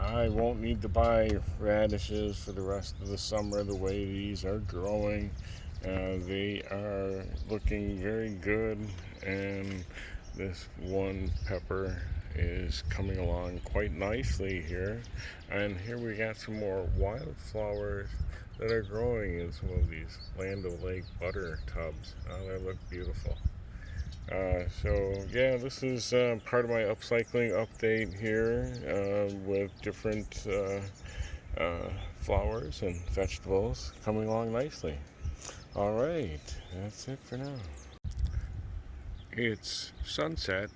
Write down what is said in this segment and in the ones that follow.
I won't need to buy radishes for the rest of the summer the way these are growing. They are looking very good, and this one pepper is coming along quite nicely here. And here we got some more wildflowers that are growing in some of these Land O'Lake butter tubs. Oh, they look beautiful. So yeah, this is part of my upcycling update here with different flowers and vegetables coming along nicely. All right, that's it for now. It's sunset,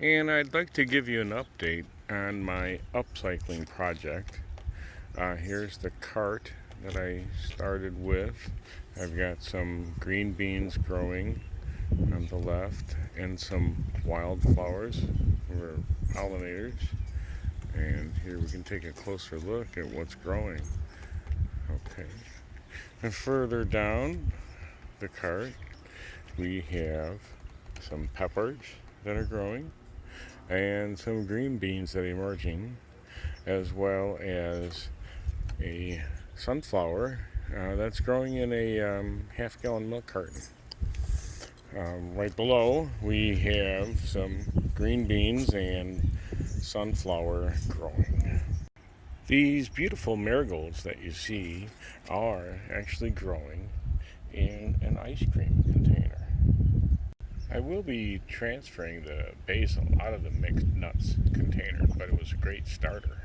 and I'd like to give you an update on my upcycling project. Here's the cart that I started with. I've got some green beans growing on the left and some wildflowers or pollinators. And here we can take a closer look at what's growing. Okay. And further down the cart, we have some peppers that are growing and some green beans that are emerging, as well as a sunflower that's growing in a half-gallon milk carton. Right below, we have some green beans and sunflower growing. These beautiful marigolds that you see are actually growing in an ice cream container. I will be transferring the basil out of the mixed nuts container, but it was a great starter.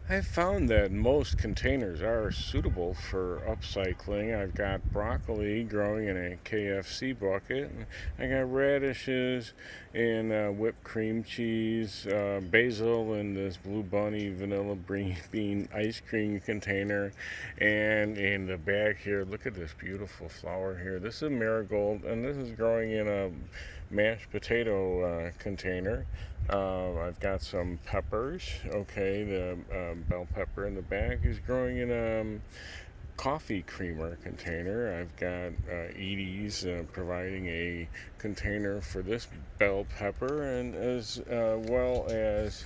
I found that most containers are suitable for upcycling. I've got broccoli growing in a KFC bucket. I got radishes in whipped cream cheese, basil in this Blue Bunny vanilla bean ice cream container. And in the back here, look at this beautiful flower here. This is marigold, and this is growing in a mashed potato container. I've got some peppers. Okay, the bell pepper in the back is growing in a coffee creamer container. I've got Edie's providing a container for this bell pepper, and as well as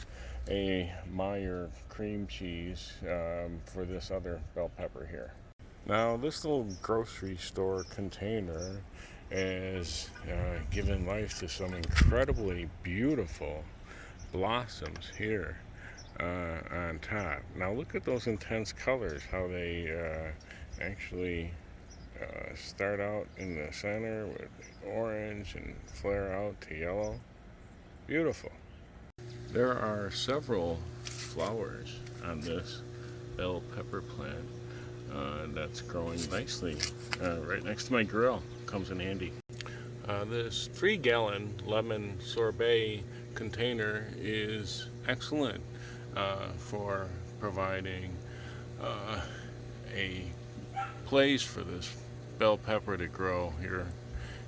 a Meyer cream cheese for this other bell pepper here. Now, this little grocery store container is given life to some incredibly beautiful blossoms here on top. Now, look at those intense colors, how they actually start out in the center with orange and flare out to yellow. Beautiful. There are several flowers on this bell pepper plant that's growing nicely right next to my grill. Comes in handy. This 3-gallon lemon sorbet container is excellent for providing a place for this bell pepper to grow here.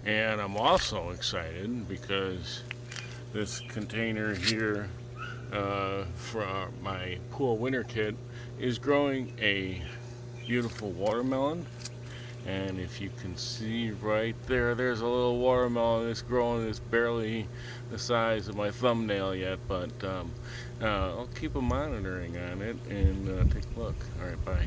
And I'm also excited because this container here for my pool winter kit is growing a beautiful watermelon. And if you can see right there, there's a little watermelon that's growing. It's barely the size of my thumbnail yet, but I'll keep a monitoring on it and take a look. All right, bye.